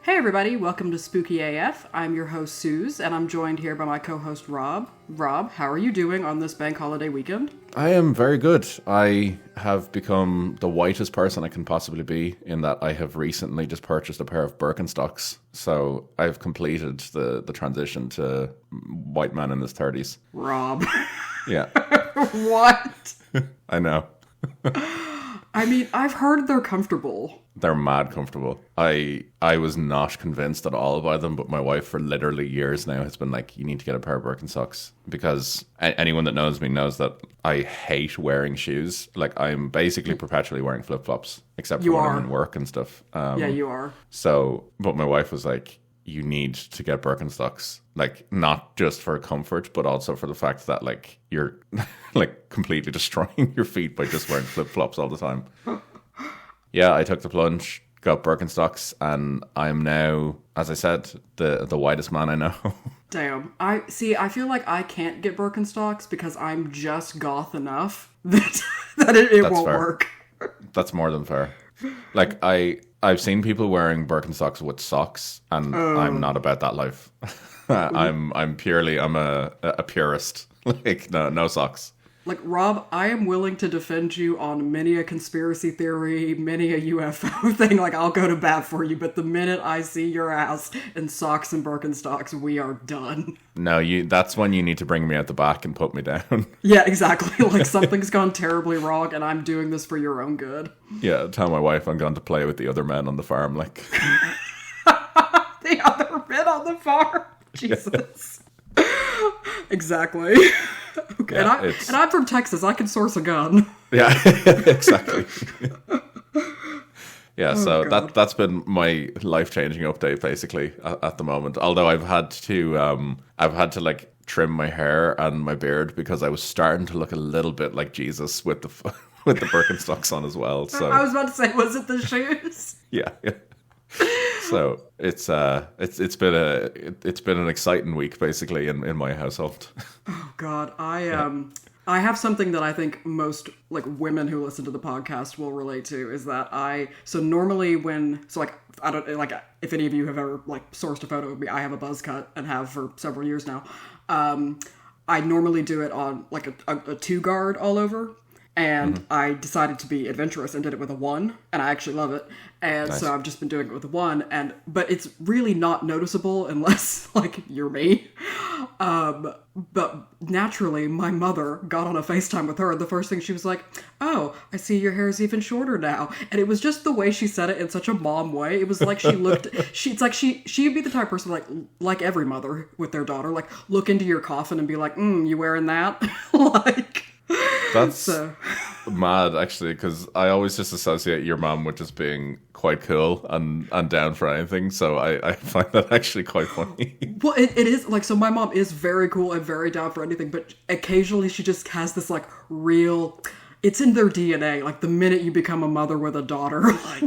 Hey everybody, welcome to Spooky AF. I'm your host Suz, and I'm joined here by my co-host Rob. Rob, how are you doing on this bank holiday weekend? I am very good. I have become the whitest person I can possibly be in that I have recently just purchased a pair of Birkenstocks. So I've completed the transition to white man in his 30s. Rob. Yeah. What? I know. I mean, I've heard they're comfortable. They're mad comfortable. I was not convinced at all by them, but my wife for literally years now has been like, you need to get a pair of Birkenstocks, because anyone that knows me knows that I hate wearing shoes. Like, I'm basically perpetually wearing flip-flops, except for when I'm in work and stuff. Yeah, you are. So, but my wife was like, you need to get Birkenstocks, like not just for comfort, but also for the fact that like you're like completely destroying your feet by just wearing flip-flops all the time. Yeah, I took the plunge, got Birkenstocks, and I'm now, as I said, the whitest man I know. Damn. I feel like I can't get Birkenstocks because I'm just goth enough that it won't fair. work. That's more than fair. Like, I've seen people wearing Birkenstocks with socks, and I'm not about that life. I'm a purist. Like, no socks. Like, Rob, I am willing to defend you on many a conspiracy theory, many a UFO thing. Like, I'll go to bat for you, but the minute I see your ass in socks and Birkenstocks, we are done. No, that's when you need to bring me out the back and put me down. Yeah, exactly. Like, something's gone terribly wrong, and I'm doing this for your own good. Yeah, tell my wife I'm going to play with the other men on the farm, like. The other men on the farm? Jesus. Yeah. Exactly. Okay. Yeah, and I'm from Texas. I can source a gun. Yeah, exactly. Yeah, so that's been my life-changing update basically at the moment. Although I've had to like trim my hair and my beard because I was starting to look a little bit like Jesus with the Birkenstocks on as well. So I was about to say, was it the shoes? Yeah. So it's been an exciting week basically in my household. Oh God, I have something that I think most like women who listen to the podcast will relate to, is that normally I don't like if any of you have ever like sourced a photo of me, I have a buzz cut and have for several years now. I normally do it on like a 2 guard all over. And I decided to be adventurous and did it with a 1, and I actually love it. And nice. So I've just been doing it with a 1, but it's really not noticeable unless like you're me. But naturally, my mother got on a FaceTime with her, and the first thing she was like, "Oh, I see your hair's even shorter now." And it was just the way she said it in such a mom way. It was like she'd be the type of person like every mother with their daughter, like look into your coffin and be like, "You wearing that?" Like. That's mad, actually, because I always just associate your mom with just being quite cool and down for anything. So I find that actually quite funny. Well, it is like, so my mom is very cool and very down for anything, but occasionally she just has this like it's in their DNA. Like the minute you become a mother with a daughter, like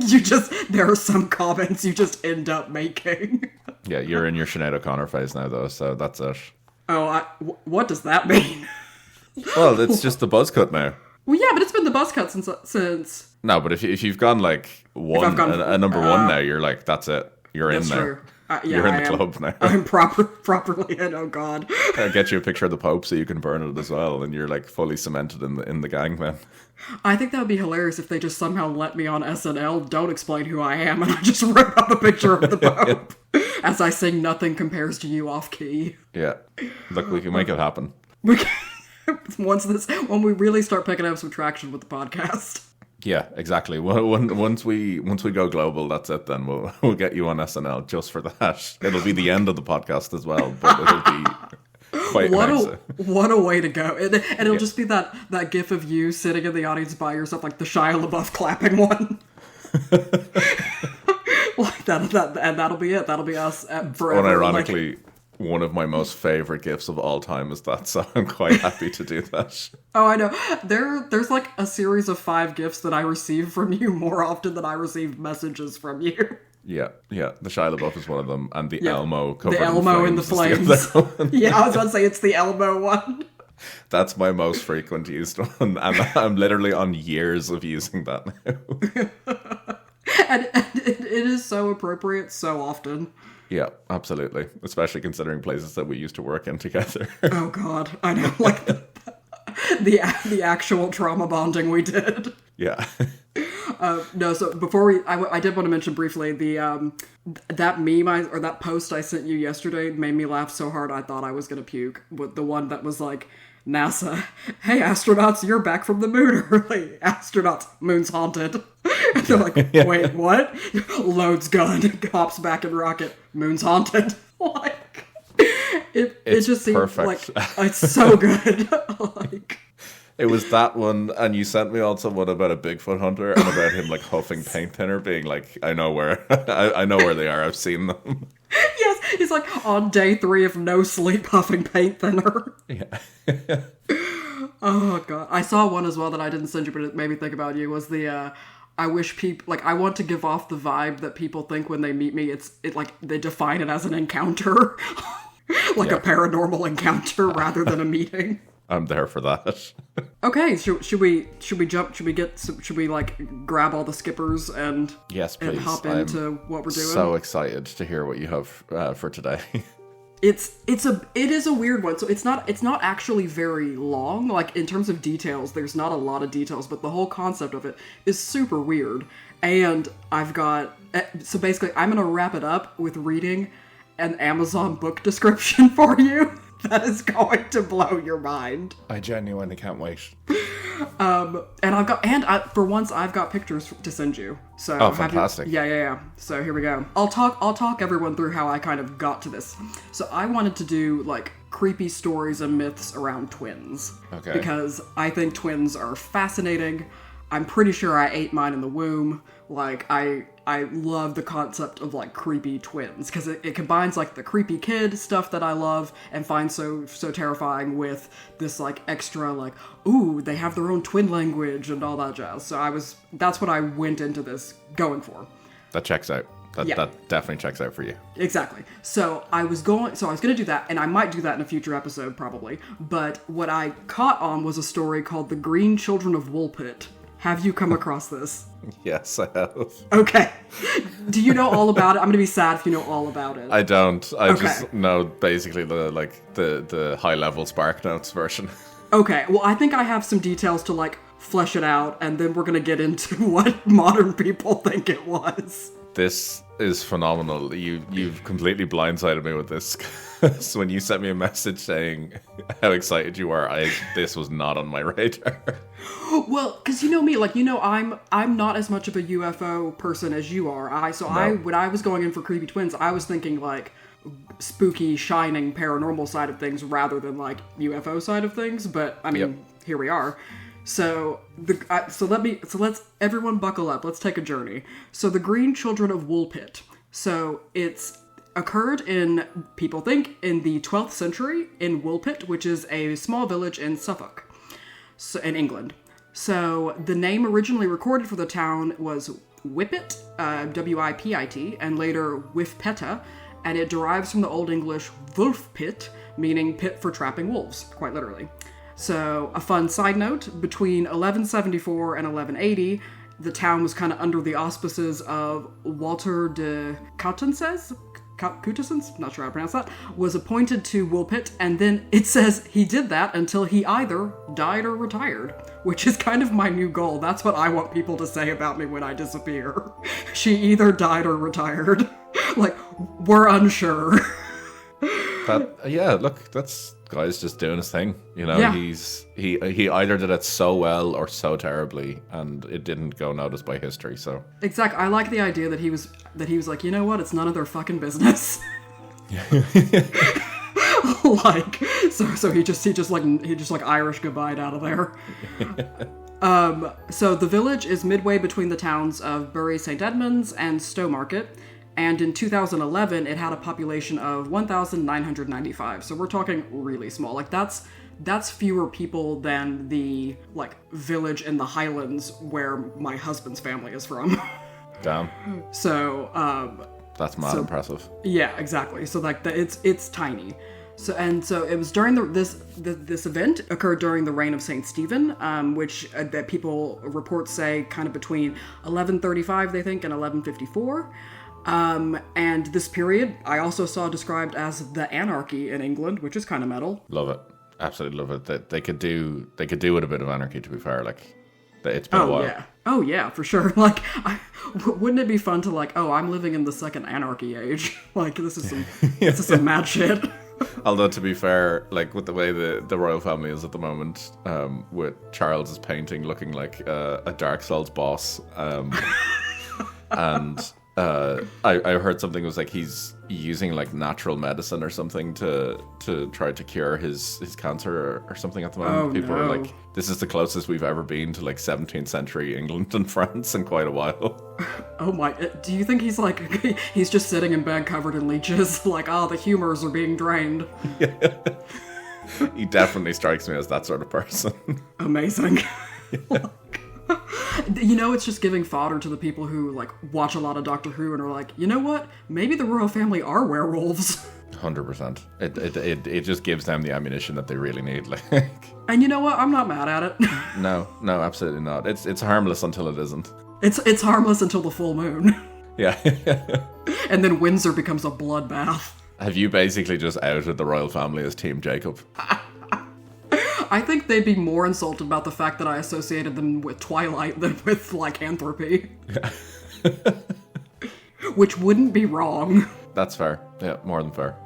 there are some comments you just end up making. Yeah, you're in your Sinead O'Connor phase now, though, so that's it. Oh, what does that mean? Well, it's just the buzz cut now. Well, yeah, but it's been the buzz cut since. No, but if you've gone like a number 1 now, you're like, that's it. You're in there. Yeah, you're in the club now. I'm properly in. Oh God. I'll get you a picture of the Pope so you can burn it as well, and you're like fully cemented in the gang then. I think that would be hilarious if they just somehow let me on SNL, don't explain who I am, and I just rip up a picture of the Pope as I sing "Nothing Compares to You" off key. Yeah, look, we can make it happen. We can. When we really start picking up some traction with the podcast. Yeah, exactly. Once we go global, that's it. Then we'll get you on SNL just for that. It'll be the end of the podcast as well, but it'll be quite nice. What a way to go! And it'll just be that gif of you sitting in the audience by yourself, like the Shia LaBeouf clapping one. Like that, and that'll be it. That'll be us forever. Unironically. One of my most favorite gifts of all time is that, so I'm quite happy to do that. Oh, I know. There's like a series of 5 gifts that I receive from you more often than I receive messages from you. Yeah. The Shia LaBeouf is one of them, and the Elmo covered the Elmo in the flames. Yeah, I was about to say it's the Elmo one. That's my most frequent used one, and I'm literally on years of using that now. And is so appropriate so often. Yeah, absolutely. Especially considering places that we used to work in together. Oh God, I know, like the actual trauma bonding we did. Yeah. No, so before I did want to mention briefly that meme or that post I sent you yesterday made me laugh so hard I thought I was gonna puke. With the one that was like, NASA, hey astronauts, you're back from the moon early. Astronauts, moon's haunted. And they're like, wait, what? Loads gun, hops back in rocket, moon's haunted. Like, it just seems perfect. like it's so good. Like. It was that one, and you sent me also one about a Bigfoot hunter and about him like huffing paint thinner, being like, I know where they are. I've seen them. Yes, he's like on day 3 of no sleep, huffing paint thinner. Yeah. Oh God, I saw one as well that I didn't send you, but it made me think about you. Was the I wish people like I want to give off the vibe that people think when they meet me, it like they define it as an encounter, like a paranormal encounter rather than a meeting. I'm there for that. Okay, should we jump? Should we like grab all the skippers and yes, please. And hop into what we're doing? So excited to hear what you have for today. It is a weird one. So it's not actually very long. Like in terms of details, there's not a lot of details, but the whole concept of it is super weird. And I've got so basically I'm gonna wrap it up with reading an Amazon book description for you. That is going to blow your mind. I genuinely can't wait. For once I've got pictures to send you. So oh, fantastic. Yeah. So here we go. I'll talk everyone through how I kind of got to this. So I wanted to do like creepy stories and myths around twins. Okay. Because I think twins are fascinating. I'm pretty sure I ate mine in the womb. Like, I love the concept of, like, creepy twins, because it combines, like, the creepy kid stuff that I love and find so terrifying with this, like, extra, like, ooh, they have their own twin language and all that jazz. So that's what I went into this going for. That checks out. That definitely checks out for you. Exactly. So I was going to do that, and I might do that in a future episode, probably. But what I caught on was a story called The GREEN Children of Woolpit. Have you come across this? Yes, I have. Okay. Do you know all about it? I'm going to be sad if you know all about it. I don't. I just know basically the high-level Spark Notes version. Okay. Well, I think I have some details to, like, flesh it out, and then we're going to get into what modern people think it was. This is phenomenal. You've completely blindsided me with this. So when you sent me a message saying how excited you are, this was not on my radar. Well, because you know me, like, you know, I'm not as much of a UFO person as you are. When I was going in for creepy twins, I was thinking like spooky, shining, paranormal side of things rather than like UFO side of things. But I mean, Here we are. So let's everyone buckle up. Let's take a journey. So the GREEN Children of Woolpit. So it's occurred people think, in the 12th century in Woolpit, which is a small village in Suffolk, in England. So the name originally recorded for the town was Whippet, W-I-P-I-T, and later Wifpeta, and it derives from the Old English Wulfpit, meaning pit for trapping wolves, quite literally. So a fun side note, between 1174 and 1180, the town was kind of under the auspices of Walter de Coutances, not sure how to pronounce that, was appointed to Woolpit, and then it says he did that until he either died or retired, which is kind of my new goal. That's what I want people to say about me when I disappear. She either died or retired. Like, we're unsure. Look, that's guy's just doing his thing. You know, he either did it so well or so terribly, and it didn't go noticed by history. So exactly, I like the idea that he was like, you know what, it's none of their fucking business. Like, so he just Irish goodbye out of there. So the village is midway between the towns of Bury St. Edmunds and Stowmarket. And in 2011, it had a population of 1,995. So we're talking really small. Like, that's fewer people than the, like, village in the Highlands where my husband's family is from. Damn. So, that's mad impressive. Yeah, exactly. So, like, it's tiny. So it was during this event occurred during the reign of Saint Stephen, which that people reports say kind of between 1135 they think and 1154. And this period I also saw described as the anarchy in England, which is kind of metal. Love it, absolutely love it. That they could do with a bit of anarchy. To be fair, like it's been a while. Yeah. Oh yeah, for sure. Like, wouldn't it be fun to like? Oh, I'm living in the second anarchy age. Like this is some mad shit. Although to be fair, like with the way the royal family is at the moment, with Charles's painting looking like a Dark Souls boss, and I heard something was like he's using like natural medicine or something to try to cure his cancer or something at the moment. Oh, People no. are like, this is the closest we've ever been to like 17th century England and France in quite a while. Oh my, do you think he's like, he's just sitting in bed covered in leeches, like, oh, the humors are being drained? Yeah. He definitely strikes me as that sort of person. Amazing. You know, it's just giving fodder to the people who like watch a lot of Doctor Who and are like, you know what? Maybe the royal family are werewolves. 100%. It just gives them the ammunition that they really need. Like, and you know what? I'm not mad at it. no, absolutely not. It's harmless until it isn't. It's harmless until the full moon. Yeah. And then Windsor becomes a bloodbath. Have you basically just outed the royal family as Team Jacob? I think they'd be more insulted about the fact that I associated them with Twilight than with lycanthropy. Yeah. Which wouldn't be wrong. That's fair. Yeah, more than fair.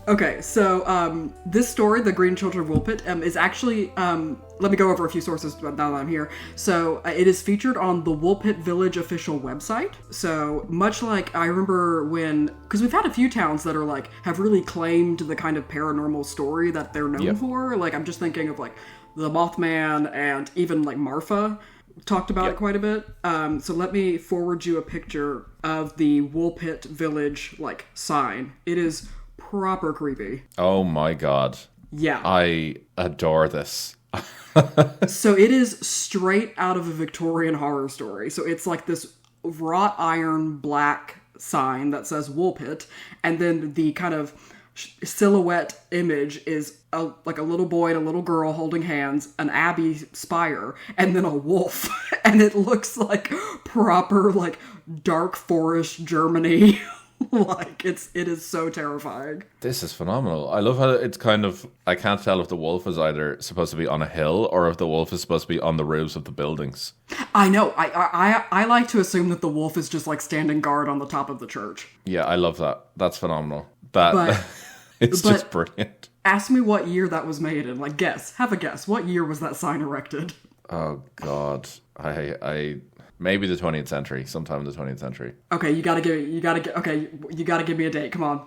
Okay, so this story, The Green Children of Woolpit, is actually, let me go over a few sources now that I'm here. So it is featured on the Woolpit Village official website. So much like I remember when, because we've had a few towns that are like, have really claimed the kind of paranormal story that they're known for. Like I'm just thinking of like the Mothman and even like Marfa talked about it quite a bit. So let me forward you a picture of the Woolpit Village like sign. It is proper creepy. Oh my god. Yeah. I adore this. So it is straight out of a Victorian horror story. So it's like this wrought iron black sign that says Woolpit, and then the kind of silhouette image is like a little boy and a little girl holding hands, an abbey spire, and then a wolf. And it looks like proper like dark forest Germany. Like it is so terrifying. This is phenomenal. I love how it's kind of, I can't tell if the wolf is either supposed to be on a hill or if the wolf is supposed to be on the roofs of the buildings. I know. I like to assume that the wolf is just like standing guard on the top of the church. Yeah, I love that. That's phenomenal. It's just brilliant. Ask me what year that was made in. Like have a guess. What year was that sign erected? Oh God. I maybe the 20th century, sometime in the 20th century. Okay, you gotta give me a date. Come on.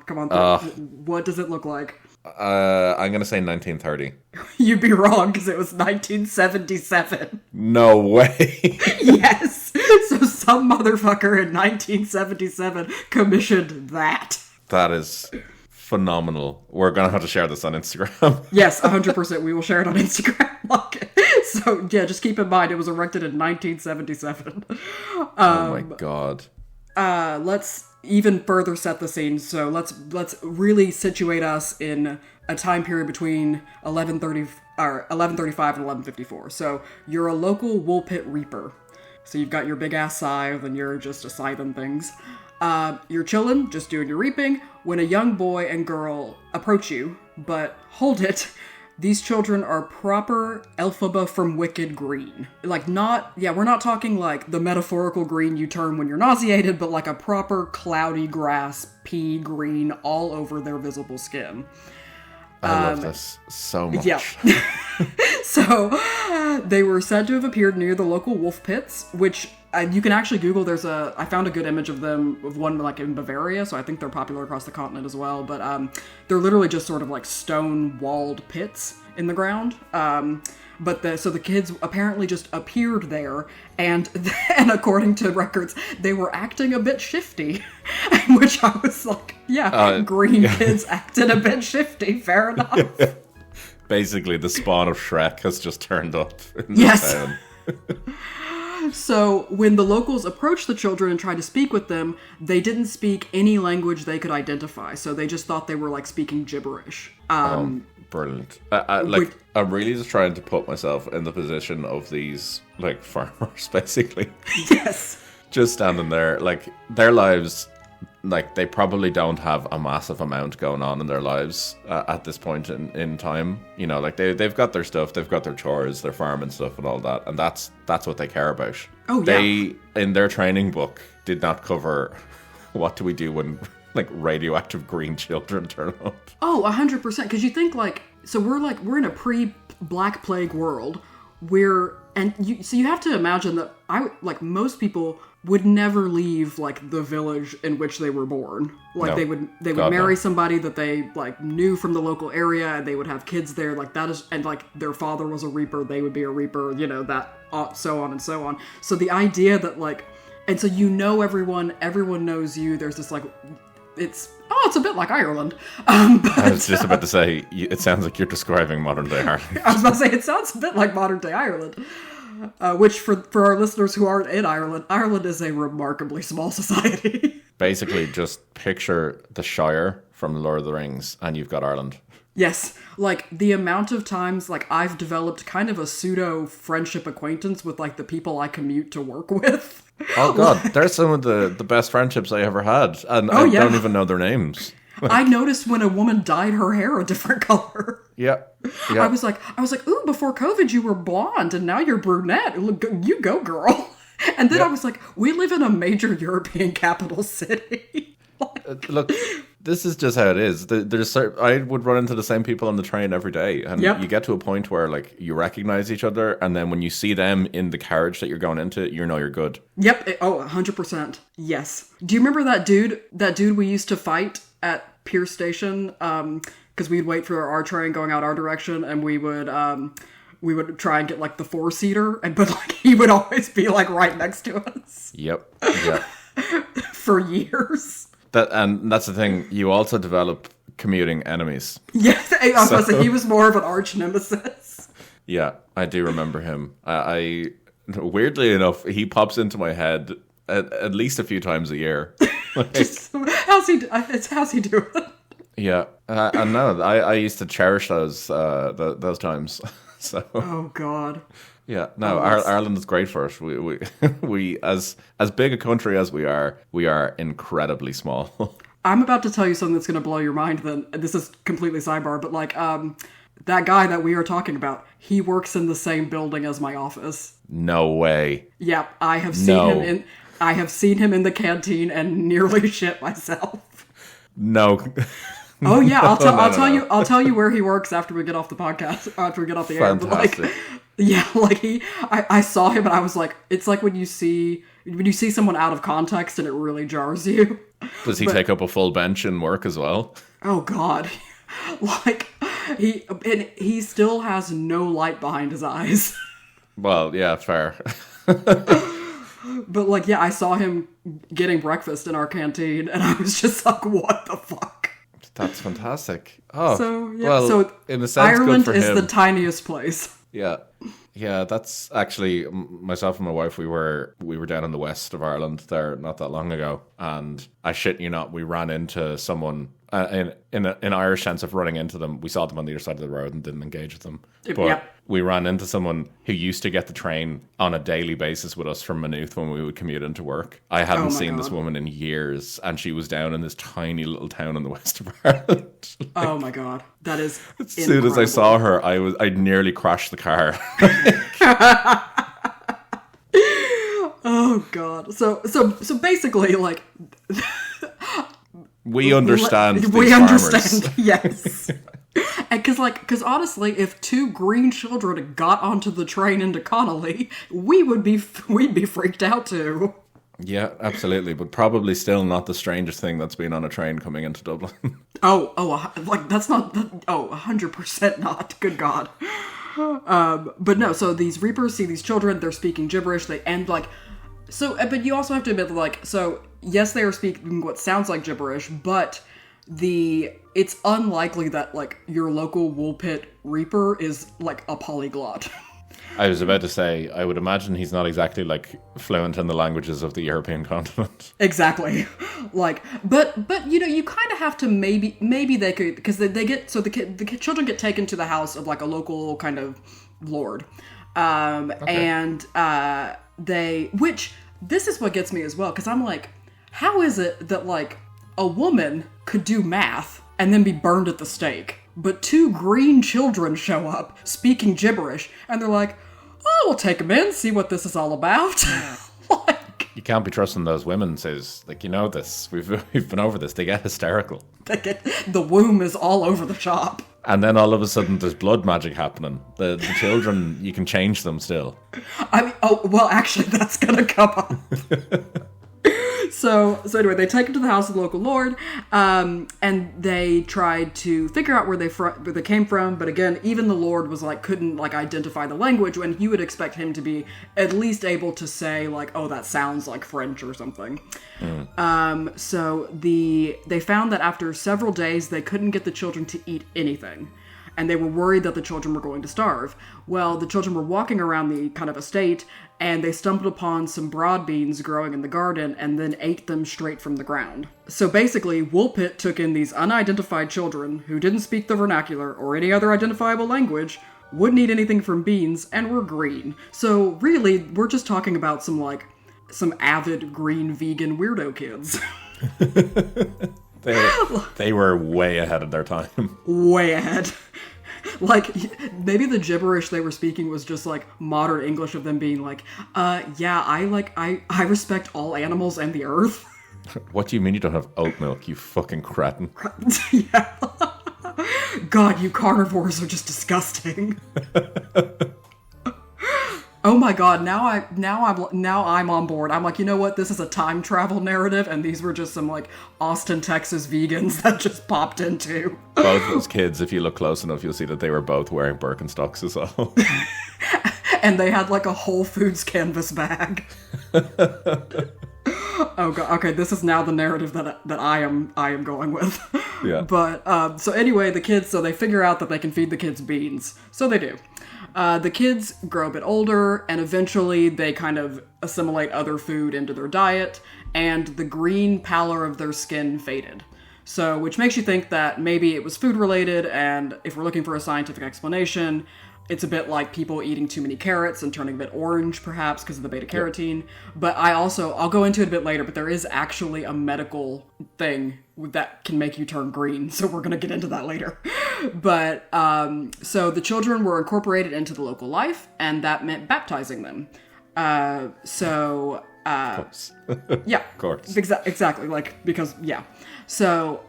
What does it look like? I'm gonna say 1930. You'd be wrong, because it was 1977. No way. Yes. So some motherfucker in 1977 commissioned that. That is phenomenal. We're gonna have to share this on Instagram. Yes, 100%. We will share it on Instagram. So yeah, just keep in mind it was erected in 1977. Oh my god. Let's even further set the scene. So let's really situate us in a time period between 1135 and 1154. So you're a local Woolpit reaper. So you've got your big ass scythe and you're just a scything things. You're chilling, just doing your reaping, when a young boy and girl approach you, but hold it, these children are proper Elphaba from Wicked green. Like we're not talking like the metaphorical green you turn when you're nauseated, but like a proper cloudy grass, pea green all over their visible skin. I love this so much. Yeah. So, they were said to have appeared near the local wolf pits, which you can actually Google. I found a good image of them, of one like in Bavaria, so I think they're popular across the continent as well. But they're literally just sort of like stone-walled pits in the ground. So the kids apparently just appeared there, and according to records, they were acting a bit shifty, which I was like, green kids acted a bit shifty, fair enough. Yeah. Basically, the spawn of Shrek has just turned up in this town. So when the locals approached the children and tried to speak with them, they didn't speak any language they could identify. So they just thought they were like speaking gibberish. Brilliant. I'm really just trying to put myself in the position of these like farmers, basically. Yes. Just standing there, like their lives, like they probably don't have a massive amount going on in their lives at this point in time. You know, like they've got their stuff, they've got their chores, their farm and stuff and all that, and that's what they care about. Oh, yeah. They, in their training book, did not cover what do we do when like radioactive green children turn up. Oh, 100%. Because you think so we're in a pre-Black Plague world where, so you have to imagine that most people would never leave like the village in which they were born. Like they would marry somebody that they like knew from the local area, and they would have kids there. Like that is, and like their father was a reaper, they would be a reaper. You know, that so on and so on. So the idea that and so everyone knows you. There's this like, it's a bit like Ireland. But, I was just about to say, it sounds like you're describing modern day Ireland. I was about to say, it sounds a bit like modern day Ireland. Which, for our listeners who aren't in Ireland, Ireland is a remarkably small society. Basically, just picture the Shire from Lord of the Rings, and you've got Ireland. Yes. Like, the amount of times, like, I've developed kind of a pseudo-friendship acquaintance with, like, the people I commute to work with. Oh, God. They're some of the best friendships I ever had, and I don't even know their names. I noticed when a woman dyed her hair a different color. Yeah. I was like, ooh, before COVID you were blonde and now you're brunette. Look, you go, girl. And then I was like, we live in a major European capital city. Look, this is just how it is. I would run into the same people on the train every day, and you get to a point where like you recognize each other, and then when you see them in the carriage that you're going into, you know you're good. Yep. 100%. Yes. Do you remember that dude? That dude we used to fight at Pierce Station? Because we'd wait for our train going out our direction, and we would try and get like the 4-seater, but like he would always be like right next to us. Yep. For years. And that's the thing. You also develop commuting enemies. Yes, I was going to say, he was more of an arch nemesis. Yeah, I do remember him. I weirdly enough, he pops into my head at least a few times a year. Like, how's he doing? Yeah, and no, I used to cherish those times. So. Oh God. Yeah, no, Ireland is great for us. We as big a country as we are incredibly small. I'm about to tell you something that's going to blow your mind. Then this is completely sidebar, but like that guy that we are talking about, he works in the same building as my office. No way. Yeah, I have seen him in the canteen and nearly shit myself. No. Oh yeah, I'll tell you where he works after we get off the podcast, after we get off the air. But like, yeah, like I saw him and I was like, it's like when you see someone out of context and it really jars you. Does he take up a full bench and work as well? Oh God, like he still has no light behind his eyes. Well, yeah, fair. But like, yeah, I saw him getting breakfast in our canteen, and I was just like, what the fuck? That's fantastic. Oh, so yeah. Well, so in a sense, Ireland good for is him. the tiniest place. Yeah. That's actually myself and my wife. We were down in the west of Ireland there not that long ago, and I shit you not, we ran into someone in an Irish sense of running into them. We saw them on the other side of the road and didn't engage with them. But we ran into someone who used to get the train on a daily basis with us from Maynooth when we would commute into work. I hadn't seen this woman in years, and she was down in this tiny little town in the west of Ireland. Like, oh my God, that is as soon as I saw her, I nearly crashed the car. Oh God. So basically, like, we understand. We understand. Yes. Because honestly, if 2 green children got onto the train into Connolly, we'd be freaked out too. Yeah, absolutely, but probably still not the strangest thing that's been on a train coming into Dublin. Like that's not. 100% not. Good God. But no. So these Reapers see these children. They're speaking gibberish. They end like. So, but you also have to admit, like, so yes, they are speaking what sounds like gibberish, but it's unlikely that like your local Woolpit Reaper is like a polyglot. I was about to say, I would imagine he's not exactly like fluent in the languages of the European continent. Exactly. Like, but you know, you kind of have to maybe they could, because they get, so the children get taken to the house of like a local kind of lord. And which, this is what gets me as well, because I'm like, how is it that like a woman could do math and then be burned at the stake, but two green children show up speaking gibberish and they're like, oh, we'll take them in, see what this is all about. Like, You can't be trusting those women, says, like, you know this. We've been over this. They get hysterical. The womb is all over the shop. And then all of a sudden there's blood magic happening. The children, you can change them still. I mean, oh, well, actually, that's going to come up. So anyway, they take him to the house of the local lord, and they tried to figure out where they came from. But again, even the lord was like, couldn't like identify the language, when you would expect him to be at least able to say like, oh, that sounds like French or something. So they found that after several days, they couldn't get the children to eat anything. And they were worried that the children were going to starve. Well, the children were walking around the kind of estate, and they stumbled upon some broad beans growing in the garden and then ate them straight from the ground. So basically, Woolpit took in these unidentified children who didn't speak the vernacular or any other identifiable language, wouldn't eat anything from beans, and were green. So really, we're just talking about some avid green vegan weirdo kids. They were way ahead of their time. Way ahead. Like, maybe the gibberish they were speaking was just like modern English of them being like, yeah, I respect all animals and the earth. What do you mean you don't have oat milk, you fucking cretin? Yeah. God, you carnivores are just disgusting. Oh my God, now I'm on board. I'm like, you know what? This is a time travel narrative, and these were just some like Austin, Texas vegans that just popped into. Both those kids, if you look close enough, you'll see that they were both wearing Birkenstocks as well. And they had like a Whole Foods canvas bag. Oh God, okay, this is now the narrative that I am going with. Yeah. But so anyway, the kids, so they figure out that they can feed the kids beans. So they do. The kids grow a bit older, and eventually they kind of assimilate other food into their diet, and the green pallor of their skin faded. So, which makes you think that maybe it was food related, and if we're looking for a scientific explanation, it's a bit like people eating too many carrots and turning a bit orange, perhaps, because of the beta-carotene. Yep. But I'll go into it a bit later, but there is actually a medical thing that can make you turn green, so we're going to get into that later. But, so the children were incorporated into the local life, and that meant baptizing them. Of course. Yeah. Of course. Exactly, like, because, yeah. So,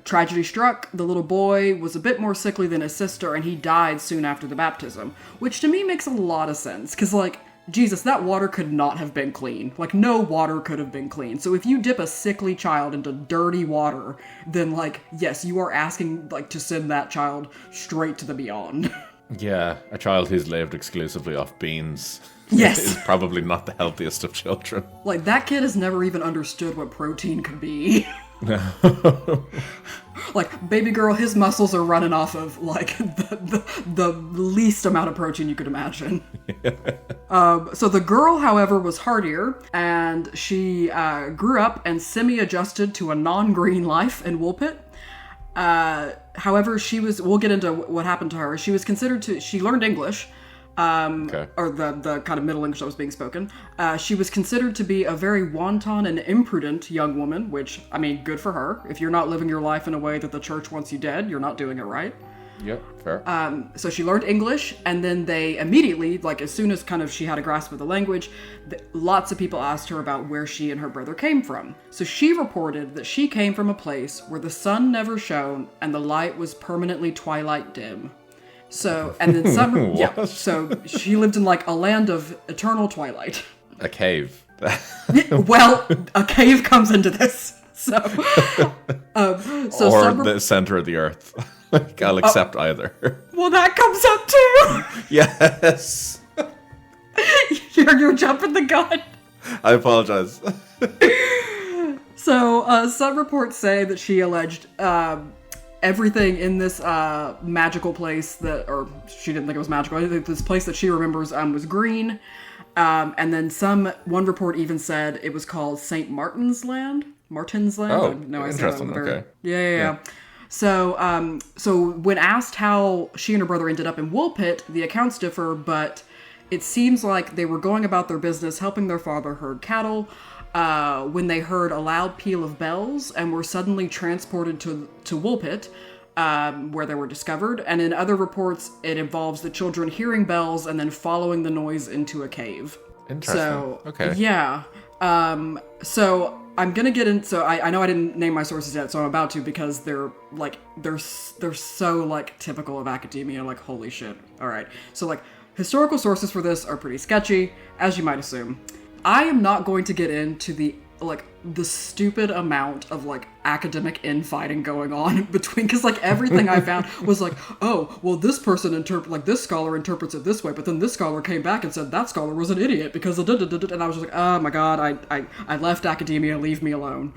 tragedy struck. The little boy was a bit more sickly than his sister, and he died soon after the baptism, which to me makes a lot of sense, because, like, Jesus, that water could not have been clean. Like, no water could have been clean. So if you dip a sickly child into dirty water, then, like, yes, you are asking, like, to send that child straight to the beyond. Yeah, a child who's lived exclusively off beans. Yes. Is probably not the healthiest of children. Like, that kid has never even understood what protein could be. Like, baby girl, his muscles are running off of, like, the least amount of protein you could imagine. So the girl, however, was hardier, and she grew up and semi-adjusted to a non-green life in Woolpit. However, we'll get into what happened to her. She learned English, or the kind of Middle English that was being spoken. She was considered to be a very wanton and imprudent young woman, which, I mean, good for her. If you're not living your life in a way that the church wants you dead, you're not doing it right. Yep, fair. So she learned English, and then they immediately, like as soon as kind of she had a grasp of the language, lots of people asked her about where she and her brother came from. So she reported that she came from a place where the sun never shone and the light was permanently twilight dim. So, and then some, yeah, so she lived in like a land of eternal twilight. A cave. Well, a cave comes into this. So the center of the earth. Like, I'll accept either. Well, that comes up too. Yes. You're jumping the gun. I apologize. So, some reports say that she alleged everything in this magical place or she didn't think it was magical. I think this place that she remembers was green. And then one report even said it was called St. Martin's Land. Martin's Land? Oh, no, interesting. Okay. Yeah. So, when asked how she and her brother ended up in Woolpit, the accounts differ, but it seems like they were going about their business, helping their father herd cattle, when they heard a loud peal of bells and were suddenly transported to Woolpit, where they were discovered. And in other reports, it involves the children hearing bells and then following the noise into a cave. Interesting. So, okay. Yeah. So I'm gonna get in. So I know I didn't name my sources yet, so I'm about to, because they're so like typical of academia. Like, holy shit. All right. So like historical sources for this are pretty sketchy, as you might assume. I am not going to get into the stupid amount of like academic infighting going on between, because like everything I found was like, oh, well, this person this scholar interprets it this way, but then this scholar came back and said that scholar was an idiot because of and I was just like, oh my god, I left academia, leave me alone.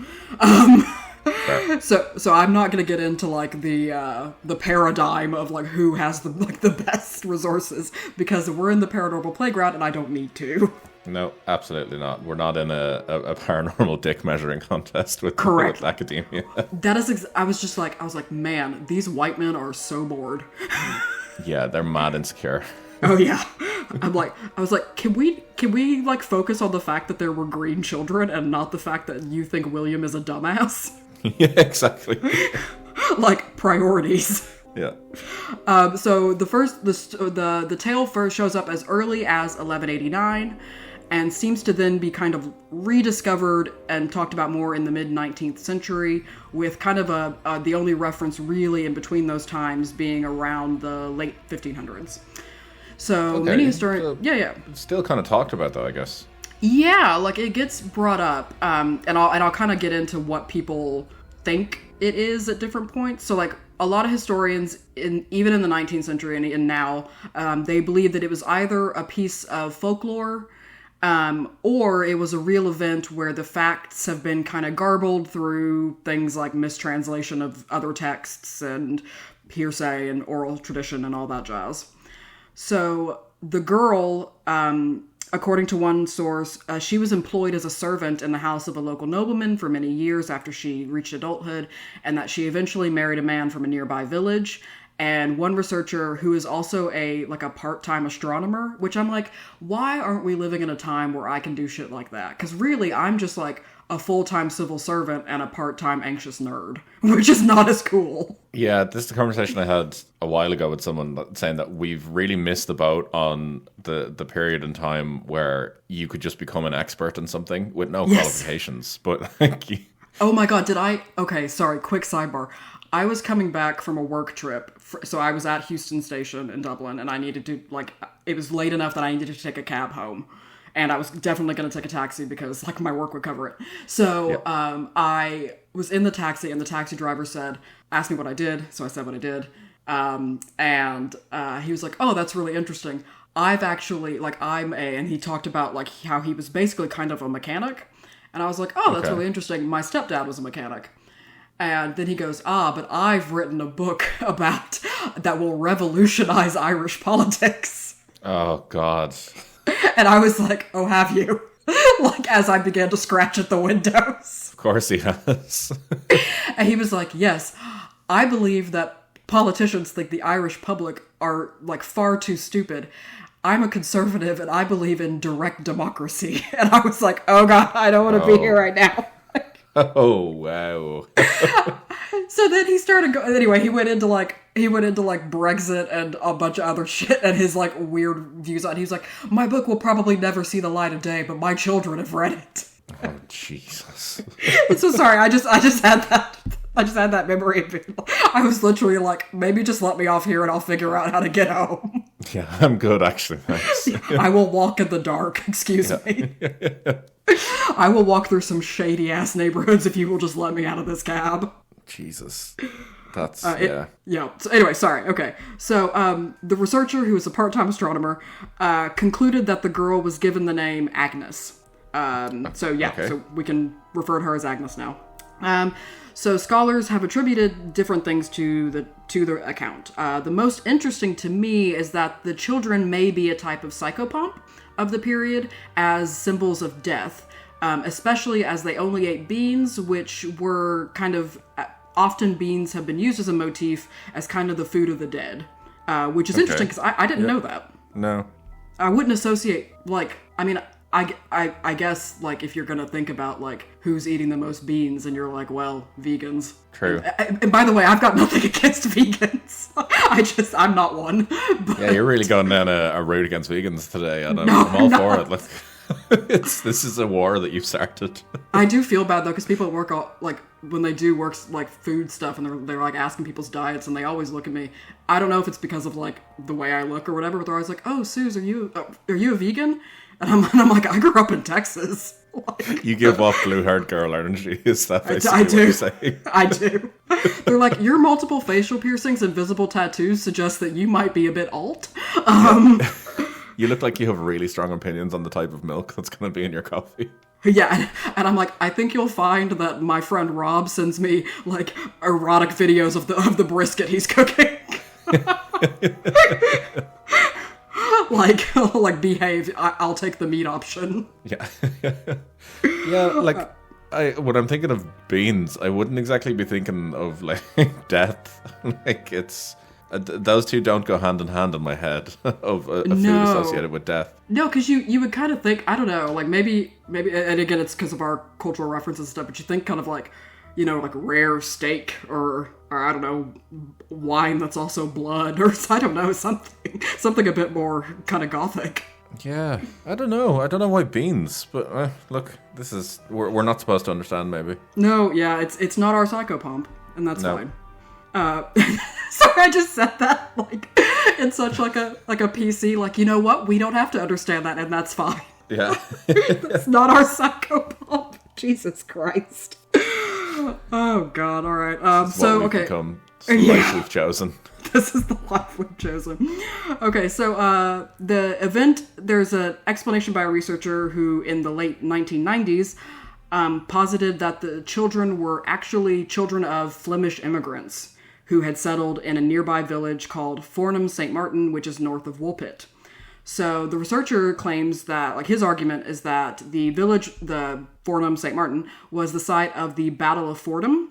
So I'm not gonna get into like the paradigm of like who has the best resources, because we're in the paranormal playground and I don't need to. No, absolutely not. We're not in a paranormal dick measuring contest with academia. That is, I was like, man, these white men are so bored. Yeah, they're mad insecure. Oh yeah. I was like, can we like focus on the fact that there were green children and not the fact that you think William is a dumbass? Yeah, exactly. Like, priorities. Yeah. So the tale first shows up as early as 1189, and seems to then be kind of rediscovered and talked about more in the mid-19th century, with kind of the only reference really in between those times being around the late 1500s. So many historians, It's still kind of talked about though, I guess. Yeah, like it gets brought up, and I'll kind of get into what people think it is at different points. So like a lot of historians, even in the 19th century and now, they believe that it was either a piece of folklore, or it was a real event where the facts have been kind of garbled through things like mistranslation of other texts and hearsay and oral tradition and all that jazz. So the girl, according to one source, she was employed as a servant in the house of a local nobleman for many years after she reached adulthood, and that she eventually married a man from a nearby village. And one researcher who is also a part-time astronomer, which I'm like, why aren't we living in a time where I can do shit like that? Because really, I'm just like a full-time civil servant and a part-time anxious nerd, which is not as cool. Yeah, this is the conversation I had a while ago with someone saying that we've really missed the boat on the period in time where you could just become an expert in something with no qualifications. But oh my god, okay, sorry, quick sidebar. I was coming back from a work trip, so I was at Houston Station in Dublin, and I needed to, it was late enough that I needed to take a cab home. And I was definitely going to take a taxi because, my work would cover it. So, I was in the taxi, and the taxi driver asked me what I did, so I said what I did. And he was like, oh, that's really interesting. I've actually, and he talked about, how he was basically kind of a mechanic. And I was like, oh, that's really interesting. My stepdad was a mechanic. And then he goes, but I've written a book about that will revolutionize Irish politics. Oh, God. And I was like, oh, have you? As I began to scratch at the windows. Of course he has. And he was like, yes, I believe that politicians think the Irish public are, far too stupid. I'm a conservative and I believe in direct democracy. And I was like, oh, God, I don't want to be here right now. Oh, wow. So then he started going, anyway, he went into Brexit and a bunch of other shit and his weird views on it. He was like, my book will probably never see the light of day, but my children have read it. Oh, Jesus. So sorry, I just had that memory of it. I was literally like, maybe just let me off here and I'll figure out how to get home. Yeah, I'm good actually, thanks. I will walk in the dark, excuse me. I will walk through some shady ass neighborhoods if you will just let me out of this cab. Jesus. That's, Yeah. So anyway, sorry. Okay. So, the researcher, who is a part-time astronomer, concluded that the girl was given the name Agnes. So we can refer to her as Agnes now. So scholars have attributed different things to the account. The most interesting to me is that the children may be a type of psychopomp of the period as symbols of death, especially as they only ate beans, which were kind of often beans have been used as a motif as kind of the food of the dead, which is interesting because I didn't know that. No. I wouldn't associate, like, I mean, I guess, like, if you're gonna think about, like, who's eating the most beans, and you're like, well, vegans. True. And by the way, I've got nothing against vegans. I'm not one. But... Yeah, you're really going down a road against vegans today, and I'm all for it. Like, this is a war that you've started. I do feel bad, though, because people at work, like, when they do work, like, food stuff, and they're like, asking people's diets, and they always look at me. I don't know if it's because of, like, the way I look or whatever, but they're always like, oh, Suz, are you a vegan? And I'm like, I grew up in Texas. Like, you give off blue-haired girl energy. Is that basically I do. what you're saying? I do. They're like, your multiple facial piercings and visible tattoos suggest that you might be a bit alt. You look like you have really strong opinions on the type of milk that's going to be in your coffee. Yeah, and I'm like, I think you'll find that my friend Rob sends me, like, erotic videos of the brisket he's cooking. like behave. I'll take the meat option. Yeah. Yeah, like, when I'm thinking of beans, I wouldn't exactly be thinking of, like, death. Like, it's... those two don't go hand in hand in my head of a food associated with death. No, because you would kind of think, I don't know, like maybe, and again, it's because of our cultural references and stuff, but you think kind of like, you know, like rare steak or I don't know, wine that's also blood, or I don't know, something a bit more kind of gothic. Yeah, I don't know why beans, but look, this is, we're not supposed to understand maybe. No, yeah, it's not our psychopomp, and that's fine. Sorry, I just said that like in such like a PC, like, you know what? We don't have to understand that, and that's fine. Yeah. It's not our psychopomp. Jesus Christ. Oh God, alright. So okay. Become, the life we've chosen. This is the life we've chosen. Okay, so the event, there's an explanation by a researcher who in the late 1990s posited that the children were actually children of Flemish immigrants who had settled in a nearby village called Fornham St. Martin, which is north of Woolpit. So the researcher claims that, like, his argument is that the village, the Fornham St. Martin, was the site of the Battle of Fornham,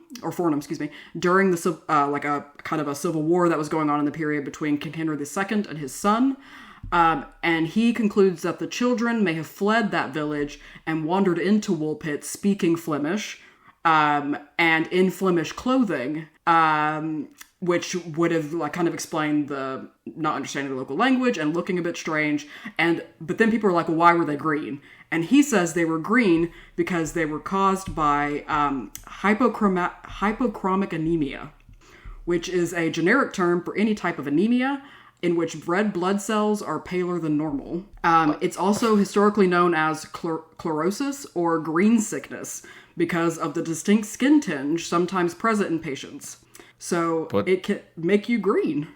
during the, like a kind of a civil war that was going on in the period between King Henry II and his son. And he concludes that the children may have fled that village and wandered into Woolpit speaking Flemish, and in Flemish clothing, which would have like kind of explained the not understanding the local language and looking a bit strange. But then people are like, well, why were they green? And he says they were green because they were caused by hypochromic anemia, which is a generic term for any type of anemia in which red blood cells are paler than normal. It's also historically known as chlorosis or green sickness because of the distinct skin tinge sometimes present in patients. So it can make you green.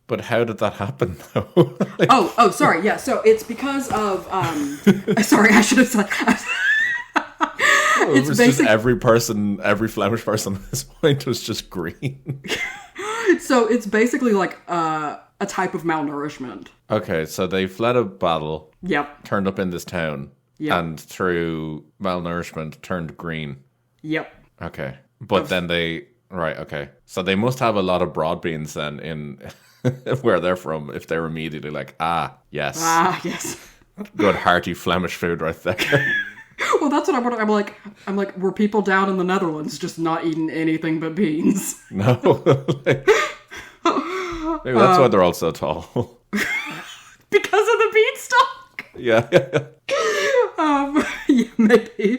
But how did that happen, though? Oh, sorry. Yeah, so it's because of... sorry, I should have said... It's just every Flemish person at this point was just green. So it's basically like a type of malnourishment. Okay, so they fled a battle. Yep. Turned up in this town. Yep. And through malnourishment turned green. Yep. Okay. But then they... Right, okay. So they must have a lot of broad beans then in where they're from if they're immediately like, yes. Yes. Good hearty Flemish food right there. Well, that's what I'm like, were people down in the Netherlands just not eating anything but beans? No. Maybe that's why they're all so tall. Because of the beanstalk? Yeah. Yeah, maybe.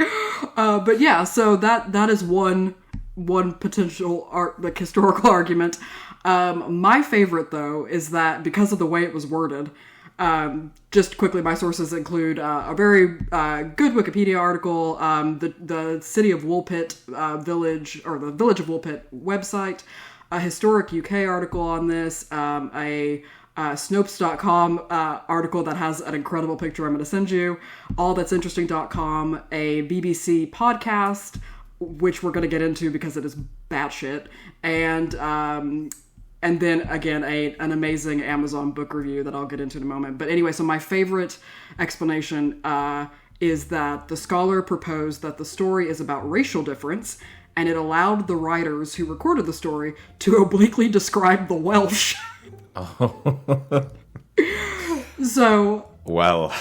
But yeah, so that is one potential historical argument. My favorite, though, is that because of the way it was worded, just quickly, my sources include a very good Wikipedia article, the City of Woolpit Village, or the Village of Woolpit website, a historic UK article on this, a Snopes.com article that has an incredible picture I'm going to send you, allthat'sinteresting.com, a BBC podcast, which we're going to get into because it is batshit, and then again an amazing Amazon book review that I'll get into in a moment. But anyway, so my favorite explanation is that the scholar proposed that the story is about racial difference, and it allowed the writers who recorded the story to obliquely describe the Welsh. Oh. So. Well.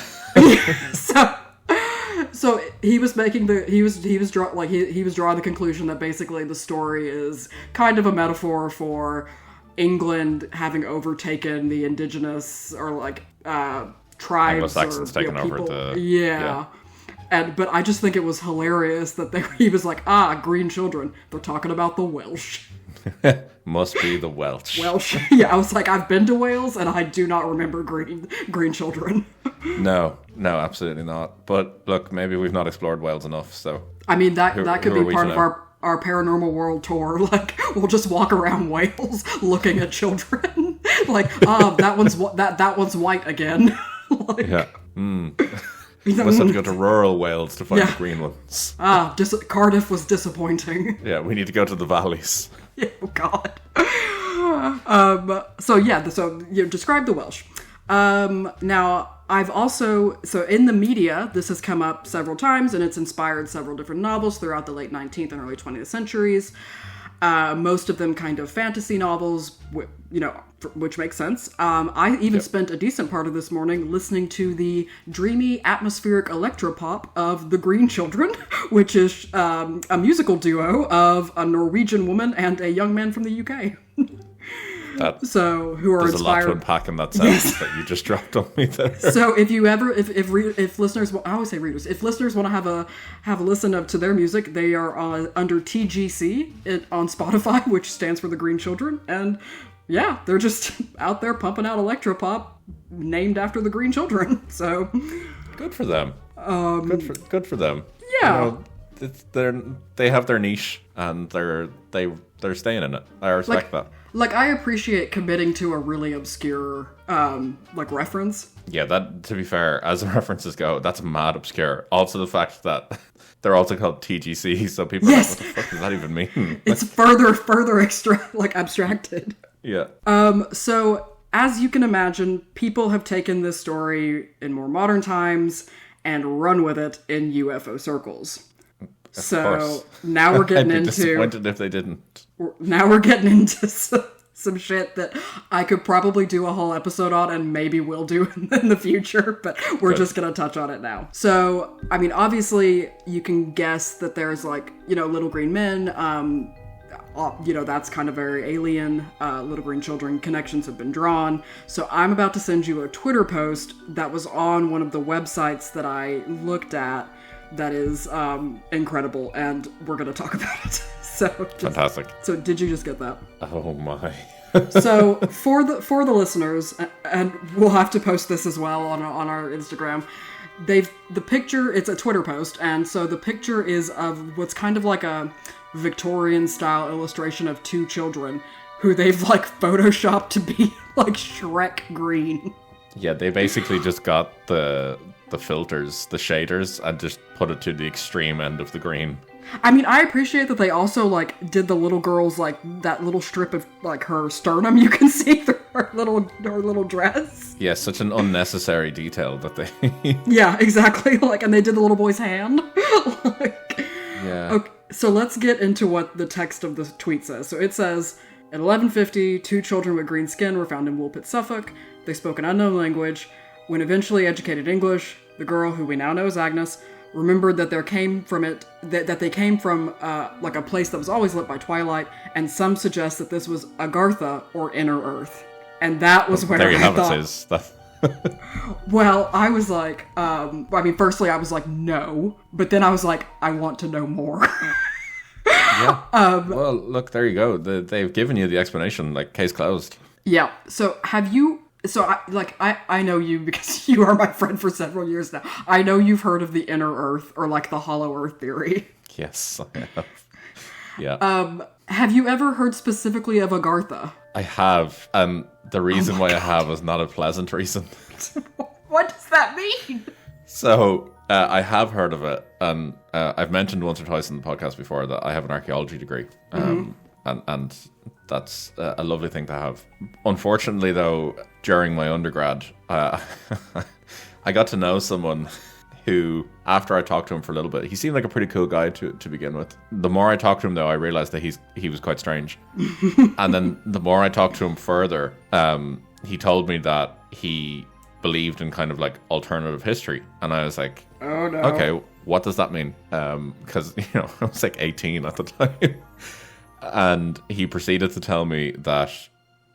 So he was making he was drawing the conclusion that basically the story is kind of a metaphor for England having overtaken the indigenous or like tribes Anglo-Saxons or taking people. over Yeah. But I just think it was hilarious that he was like, green children. They're talking about the Welsh. Must be the Welsh. Welsh. Yeah, I was like, I've been to Wales and I do not remember green children. No, absolutely not. But look, maybe we've not explored Wales enough, so... I mean, that could be part of our paranormal world tour. Like, we'll just walk around Wales looking at children. Like, that one's white again. Like, yeah. Must have to go to rural Wales to find the green ones. Cardiff was disappointing. Yeah, we need to go to the valleys. Yeah, oh God. So describe the Welsh. Now, I've also, so in the media, this has come up several times, and it's inspired several different novels throughout the late 19th and early 20th centuries. Most of them kind of fantasy novels, which makes sense. I even spent a decent part of this morning listening to the dreamy, atmospheric electropop of The Green Children, which is a musical duo of a Norwegian woman and a young man from the UK. Who are there's inspired. A lot to unpack in that sentence that you just dropped on me there. So if listeners, I always say readers, if listeners want to have a listen to their music, they are under TGC on Spotify, which stands for The Green Children, and yeah, they're just out there pumping out electropop named after the Green Children. So good for them. Good for them. Yeah. They have their niche and they're staying in it. I respect that. Like, I appreciate committing to a really obscure, reference. Yeah, that, to be fair, as the references go, that's mad obscure. Also the fact that they're also called TGC, so people are like, what the fuck does that even mean? It's further abstracted. Yeah. So, as you can imagine, people have taken this story in more modern times and run with it in UFO circles. So now we're getting I'd be into... disappointed if they didn't. Now we're getting into some shit that I could probably do a whole episode on and maybe will do in the future, but we're just going to touch on it now. So, I mean, obviously, you can guess that there's, little green men, that's kind of very alien. Little green children connections have been drawn. So I'm about to send you a Twitter post that was on one of the websites that I looked at that is incredible, and we're going to talk about it. Fantastic. So did you just get that? Oh my. So for the listeners, and we'll have to post this as well on our Instagram, the picture, it's a Twitter post, and so the picture is of what's kind of like a Victorian style illustration of two children who they've photoshopped to be Shrek green. Yeah, they basically just got the filters, the shaders, and just put it to the extreme end of the green. I mean, I appreciate that they also, did the little girl's, that little strip of, her sternum you can see through her little dress. Yeah, such an unnecessary detail that they... Yeah, exactly. And they did the little boy's hand. Yeah. Okay, so let's get into what the text of the tweet says. So it says, at 11:50, two children with green skin were found in Woolpit, Suffolk. They spoke an unknown language. When eventually educated English, the girl, who we now know as Agnes, remembered that they came from a place that was always lit by twilight, and some suggest that this was Agartha, or Inner Earth. And that was where there you I have thought... It, stuff. Well, I was like, firstly I was like, no, but then I was like, I want to know more. Yeah. Well, look, there you go. They've given you the explanation, case closed. Yeah. So have you... So, I know you because you are my friend for several years now. I know you've heard of the Inner Earth, or the Hollow Earth theory. Yes, I have. Yeah. Have you ever heard specifically of Agartha? I have, and the reason why I have is not a pleasant reason. What does that mean? So, I have heard of it, and I've mentioned once or twice in the podcast before that I have an archaeology degree, and that's a lovely thing to have. Unfortunately, though, during my undergrad, I got to know someone who, after I talked to him for a little bit, he seemed like a pretty cool guy to begin with. The more I talked to him, though, I realized that he was quite strange. And then the more I talked to him further, he told me that he believed in kind of like alternative history. And I was like, oh no. Okay, what does that mean? Because, I was like 18 at the time. And he proceeded to tell me that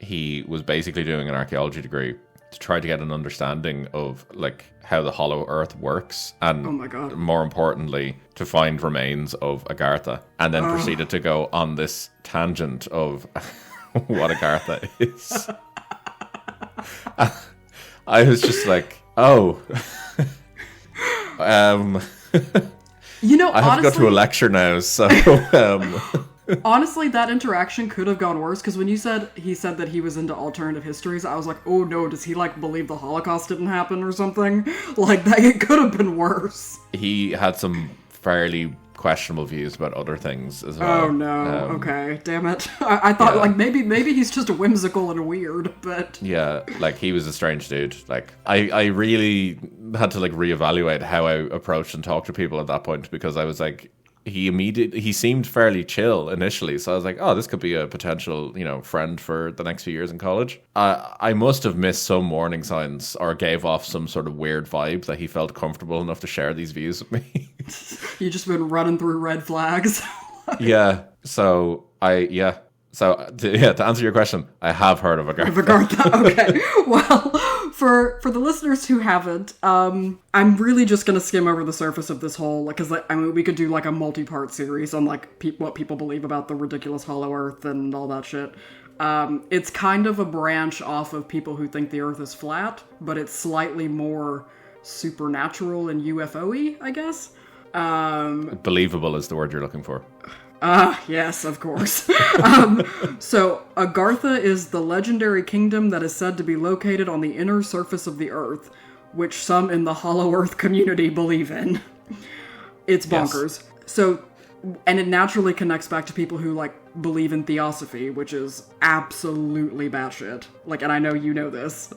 he was basically doing an archaeology degree to try to get an understanding of like how the hollow earth works, and oh my God, more importantly, to find remains of Agartha, and then proceeded to go on this tangent of what Agartha is. I was just like, oh, I have to go to a lecture now, so honestly, that interaction could have gone worse, because when he said that he was into alternative histories, I was like, oh no, does he like believe the Holocaust didn't happen or something? Like that, it could have been worse. He had some fairly questionable views about other things as well. Oh no, okay, damn it. I thought like maybe he's just whimsical and weird, but yeah, like he was a strange dude. Like I really had to like reevaluate how I approached and talked to people at that point, because I was like, he seemed fairly chill initially, so I was like, oh, this could be a potential, friend for the next few years in college. I must have missed some warning signs or gave off some sort of weird vibe that he felt comfortable enough to share these views with me. You just been running through red flags. Yeah. So to answer your question, I have heard of Agartha. Okay. Well, for the listeners who haven't, I'm really just gonna skim over the surface of this whole, because we could do like a multi-part series on like what people believe about the ridiculous hollow earth and all that shit. It's kind of a branch off of people who think the earth is flat, but it's slightly more supernatural and UFO-y, I guess. Believable is the word you're looking for. Yes, of course. So, Agartha is the legendary kingdom that is said to be located on the inner surface of the earth, which some in the Hollow Earth community believe in. It's bonkers. Yes. So, and it naturally connects back to people who, like, believe in theosophy, which is absolutely batshit. Like, and I know you know this.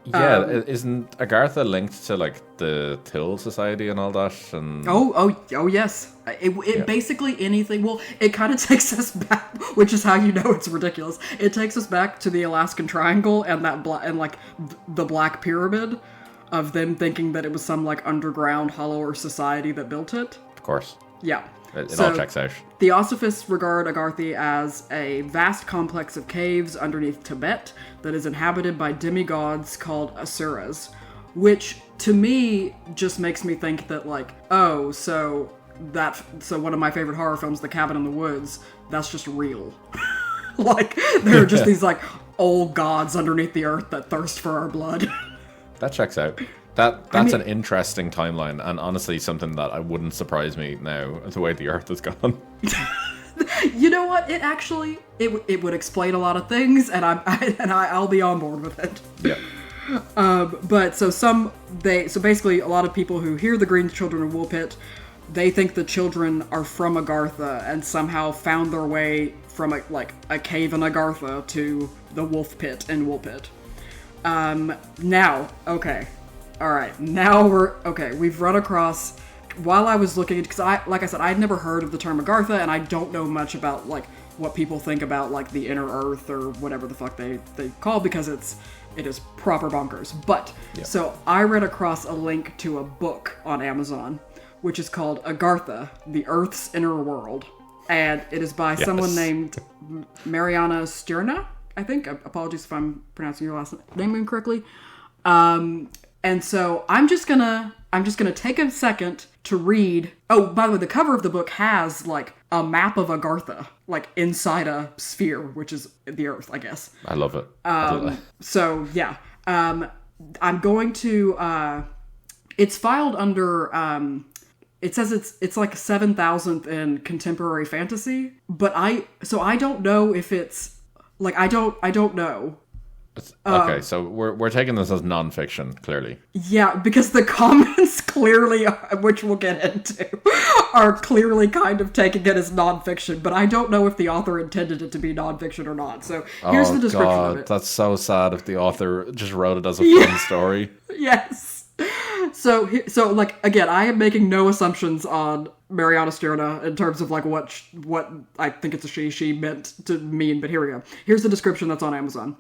Yeah, isn't Agartha linked to like the Till Society and all that? And oh yes. It basically anything. Well, it kind of takes us back, which is how you know it's ridiculous. It takes us back to the Alaskan Triangle and the Black Pyramid, of them thinking that it was some like underground Hollow Earth society that built it. Of course. Yeah. It all checks out. Theosophists regard Agartha as a vast complex of caves underneath Tibet that is inhabited by demigods called Asuras, which to me just makes me think that like, so one of my favorite horror films, The Cabin in the Woods, that's just real. Like there are just these like old gods underneath the earth that thirst for our blood. That checks out. That's an interesting timeline, and honestly something that I wouldn't surprise me now, the way the Earth has gone. You know what? It actually it would explain a lot of things, and I'll be on board with it. Yeah. But so basically a lot of people who hear the Green Children of Woolpit, they think the children are from Agartha and somehow found their way from a cave in Agartha to the wolf pit in Woolpit. Now, okay. All right, now we've run across, while I was looking, because like I said, I'd never heard of the term Agartha, and I don't know much about, like, what people think about, like, the inner earth, or whatever the fuck they call, because it is proper bonkers. But, So I read across a link to a book on Amazon, which is called Agartha, The Earth's Inner World, and it is by someone named Mariana Stirna, I think. Apologies if I'm pronouncing your last name incorrectly. And so I'm just gonna take a second to read. Oh, by the way, the cover of the book has like a map of Agartha, like inside a sphere, which is the Earth, I guess. I love it. So yeah, I'm going to. It's filed under. It says it's like 7,000th in contemporary fantasy, but I don't know if it's like I don't know. Okay, so we're taking this as non-fiction, clearly. Yeah, because the comments clearly, which we'll get into, are clearly kind of taking it as nonfiction, but I don't know if the author intended it to be nonfiction or not. So here's the description of it. That's so sad if the author just wrote it as a fun story. Yes. So like, again, I am making no assumptions on Mariana Stirna in terms of like what I think it's a she meant to mean, but here we go. Here's the description that's on Amazon.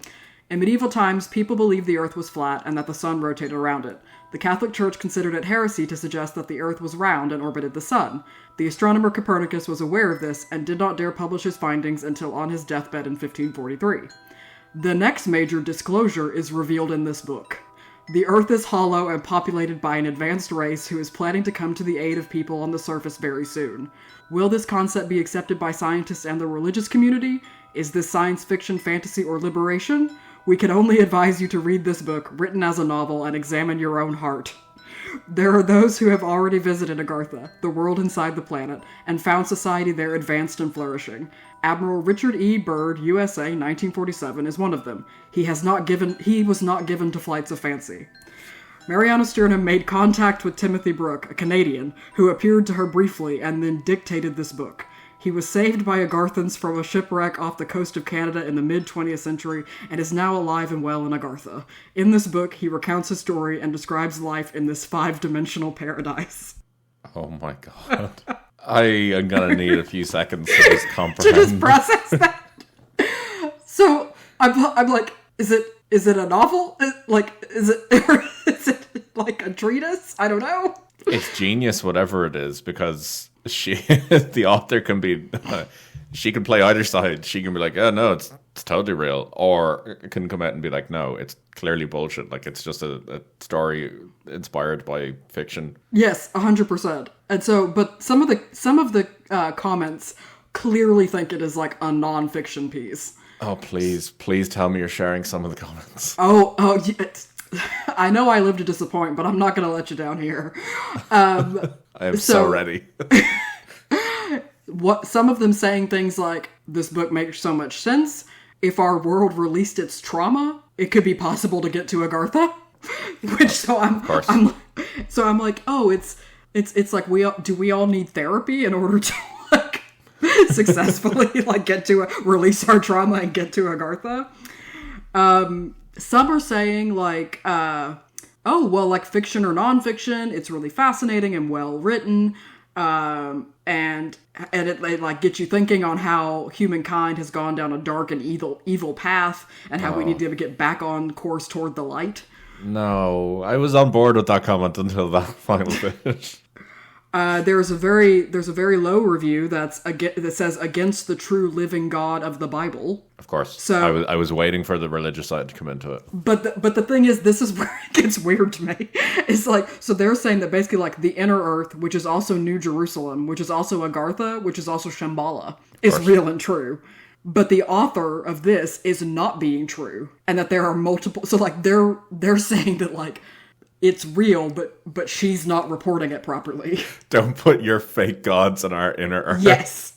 In medieval times, people believed the earth was flat and that the sun rotated around it. The Catholic Church considered it heresy to suggest that the earth was round and orbited the sun. The astronomer Copernicus was aware of this and did not dare publish his findings until on his deathbed in 1543. The next major disclosure is revealed in this book. The earth is hollow and populated by an advanced race who is planning to come to the aid of people on the surface very soon. Will this concept be accepted by scientists and the religious community? Is this science fiction, fantasy, or liberation? We can only advise you to read this book, written as a novel, and examine your own heart. There are those who have already visited Agartha, the world inside the planet, and found society there advanced and flourishing. Admiral Richard E. Byrd, USA, 1947, is one of them. He was not given to flights of fancy. Mariana Stirna made contact with Timothy Brooke, a Canadian, who appeared to her briefly and then dictated this book. He was saved by Agarthans from a shipwreck off the coast of Canada in the mid-20th century and is now alive and well in Agartha. In this book, he recounts his story and describes life in this 5-dimensional paradise. Oh my god. I am going to need a few seconds to just comprehend. To just process that. So, I'm like, is it a novel? Is it like a treatise? I don't know. It's genius, whatever it is, because the author can be, she can play either side. She can be like, oh no, it's totally real, or it can come out and be like, no, it's clearly bullshit. Like, it's just a story inspired by fiction. Yes, 100%. And so, but some of the comments clearly think it is like a non-fiction piece. Oh, please tell me you're sharing some of the comments. Oh, I know I live to disappoint, but I'm not going to let you down here. I am so ready. Some of them saying things like, this book makes so much sense. If our world released its trauma, it could be possible to get to Agartha. I'm like, oh, it's like do we all need therapy in order to like successfully like release our trauma and get to Agartha? Some are saying like, oh, well, like fiction or nonfiction, it's really fascinating and well written. And it like gets you thinking on how humankind has gone down a dark and evil path and how we need to get back on course toward the light. No, I was on board with that comment until that final bit. There's a very low review that says against the true living God of the Bible. Of course. So I was waiting for the religious side to come into it. But the thing is, this is where it gets weird to me. It's like, so they're saying that basically like the inner earth, which is also New Jerusalem, which is also Agartha, which is also Shambhala, is real and true. But the author of this is not being true, and that there are multiple. So like they're saying that like it's real, but she's not reporting it properly. Don't put your fake gods in our inner earth. Yes.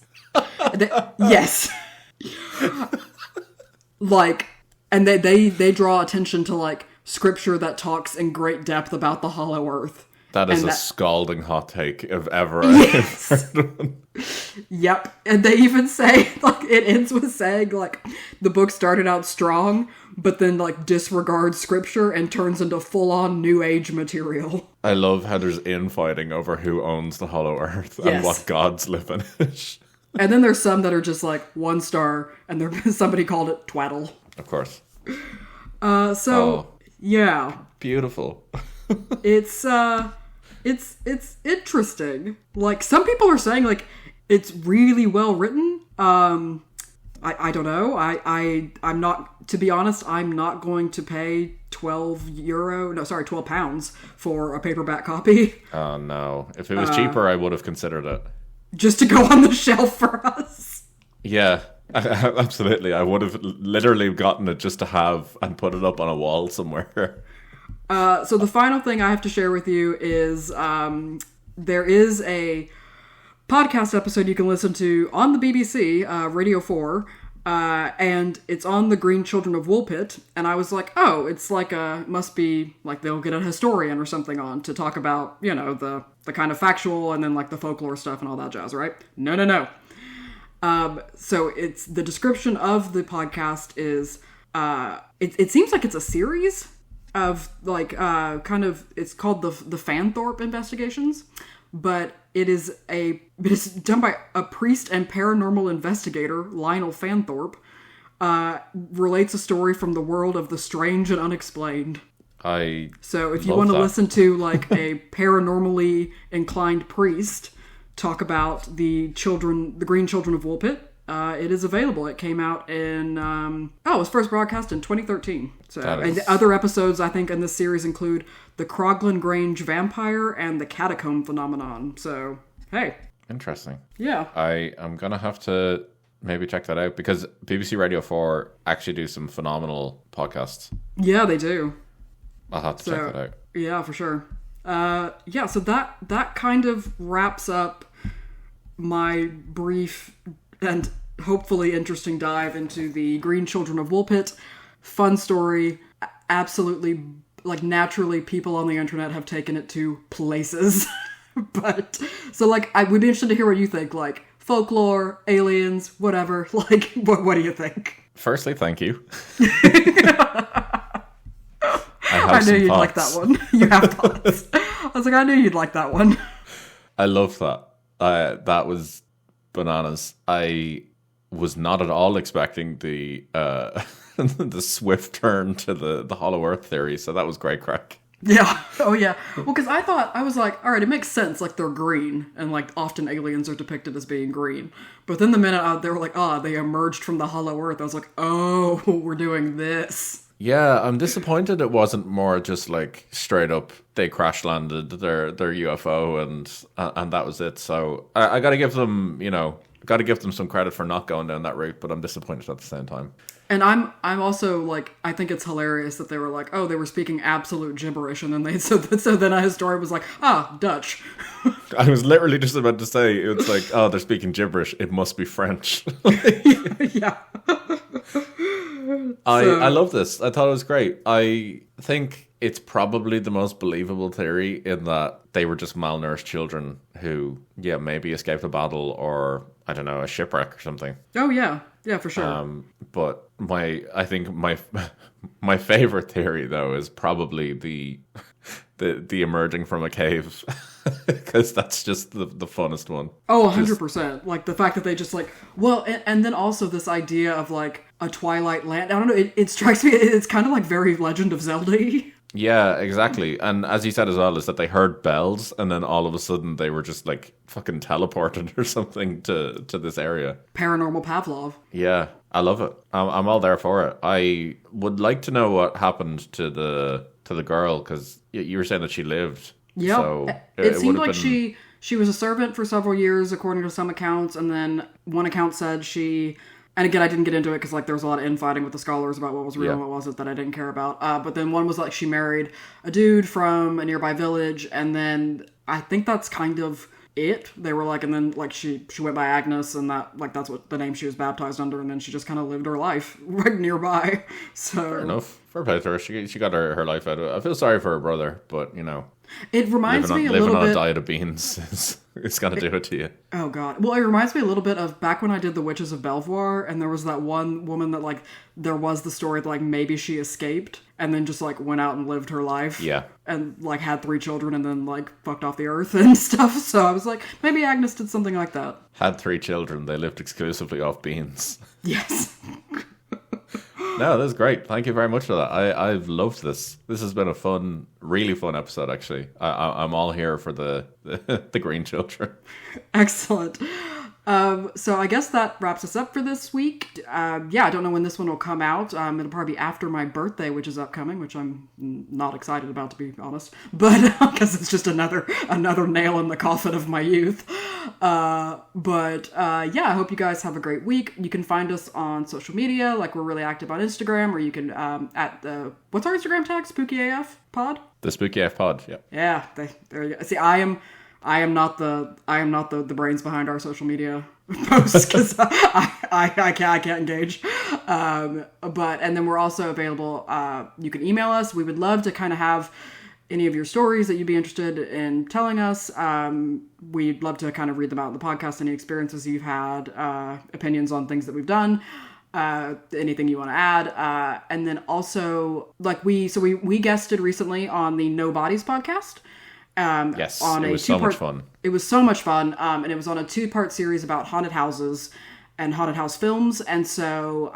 Yes. Like, and they draw attention to like scripture that talks in great depth about the hollow earth. That is a scalding hot take if ever Yes. I've heard one. Yep. And they even say, like, it ends with saying, like, the book started out strong, but then, like, disregards scripture and turns into full-on New Age material. I love how there's infighting over who owns the hollow earth and what gods live in it. And then there's some that are just, like, 1 star, and somebody called it twaddle. Of course. Yeah. Beautiful. It's interesting. Like, some people are saying, like, it's really well written. I don't know. I'm not, to be honest, I'm not going to pay £12 for a paperback copy. Oh, no. If it was cheaper, I would have considered it. Just to go on the shelf for us. Yeah, absolutely. I would have literally gotten it just to have and put it up on a wall somewhere. So the final thing I have to share with you is there is a podcast episode you can listen to on the BBC, Radio 4, And it's on the Green Children of Woolpit, and I was like, oh, it's like must be like they'll get a historian or something on to talk about, you know, the kind of factual and then like the folklore stuff and all that jazz, right? No. So it's the description of the podcast is it seems like it's a series of like kind of, it's called the Fanthorpe Investigations, but it is done by a priest and paranormal investigator, Lionel Fanthorpe. Relates a story from the world of the strange and unexplained. So if you want to listen to like a paranormally inclined priest talk about the Green Children of Woolpit, it is available. It came out in it was first broadcast in 2013. So and the other episodes I think in this series include the Croglan Grange Vampire and the Catacomb Phenomenon. So hey, interesting. Yeah, I'm gonna have to maybe check that out, because BBC Radio 4 actually do some phenomenal podcasts. Yeah, they do. I'll have to check that out. Yeah, for sure. So that kind of wraps up my brief and hopefully interesting dive into the Green Children of Woolpit. Fun story. Absolutely, like, naturally people on the internet have taken it to places. But, so, like, I would be interested to hear what you think. Like, folklore, aliens, whatever. Like, what do you think? Firstly, thank you. I knew you'd like that one. You have thoughts. I was like, I knew you'd like that one. I love that. That was bananas. I was not at all expecting the the swift turn to the Hollow Earth theory, so that was great crack. Yeah. Oh, yeah. Well, because I was like, all right, it makes sense. Like, they're green, and, like, often aliens are depicted as being green. But then the minute they were like, they emerged from the Hollow Earth, I was like, oh, we're doing this. Yeah, I'm disappointed it wasn't more just, like, straight up, they crash landed their UFO, and that was it. So I got to give them, some credit for not going down that route, but I'm disappointed at the same time. And I'm also like, I think it's hilarious that they were like, they were speaking absolute gibberish, and then so then a historian was like, Dutch. I was literally just about to say, it's like, they're speaking gibberish, it must be French. Yeah. I love this. I thought it was great. I think it's probably the most believable theory, in that they were just malnourished children who, maybe escaped a battle or, I don't know, a shipwreck or something. Oh, yeah. Yeah, for sure. But I think my favorite theory, though, is probably the emerging from a cave, because that's just the funnest one. Oh, 100%. Like, the fact that they just, like, well, and then also this idea of, like, a Twilight Land. I don't know, it strikes me, it's kind of like very Legend of Zelda-y. Yeah, exactly. And as you said as well, is that they heard bells, and then all of a sudden they were just, like, fucking teleported or something to this area. Paranormal Pavlov. Yeah, I love it. I'm all there for it. I would like to know what happened to the girl, because you were saying that she lived. Yeah, so it seemed like she was a servant for several years, according to some accounts, and then one account said she... And again, I didn't get into it because, like, there was a lot of infighting with the scholars about what was real and what wasn't that I didn't care about. But then one was, like, she married a dude from a nearby village, and then I think that's kind of it. They were like, and then, like, she went by Agnes, and that's what the name she was baptized under, and then she just kind of lived her life right nearby. So fair enough. Fair play to her. She got her life out of it. I feel sorry for her brother, but, it reminds me a little bit... Living on a diet of beans it's going to do it to you. Oh, God. Well, it reminds me a little bit of back when I did The Witches of Belvoir, and there was that one woman that, like, there was the story that, like, maybe she escaped and then just, like, went out and lived her life. Yeah. And, like, had 3 children and then, like, fucked off the earth and stuff. So I was like, maybe Agnes did something like that. Had 3 children. They lived exclusively off beans. Yes. No, that's great. Thank you very much for that. I've loved this. This has been a fun, really fun episode, actually. I'm all here for the Green Children. Excellent. So I guess that wraps us up for this week. I don't know when this one will come out. It'll probably be after my birthday, which is upcoming, which I'm not excited about, to be honest. But because it's just another nail in the coffin of my youth. I hope you guys have a great week. You can find us on social media. Like, we're really active on Instagram, or you can what's our Instagram tag? spookyaf pod. The spookyaf pod. Yeah. Yeah. There you go. See, I I am not the brains behind our social media posts because I can't engage. But and then we're also available. You can email us. We would love to kind of have any of your stories that you'd be interested in telling us. We'd love to kind of read them out in the podcast. Any experiences you've had, opinions on things that we've done. Anything you want to add, and then also like we guested recently on the No Bodies podcast. Yes, it was so much fun. It was so much fun, and it was on a 2-part series about haunted houses and haunted house films, and so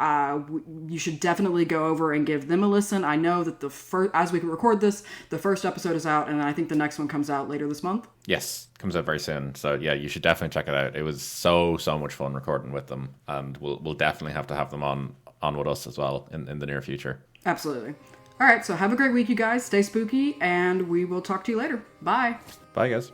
you should definitely go over and give them a listen. I know that as we record this, the first episode is out, and I think the next one comes out later this month. Yes, comes out very soon. So yeah, you should definitely check it out. It was so much fun recording with them, and we'll definitely have to have them on with us as well in the near future. Absolutely. All right, so have a great week, you guys. Stay spooky, and we will talk to you later. Bye. Bye, guys.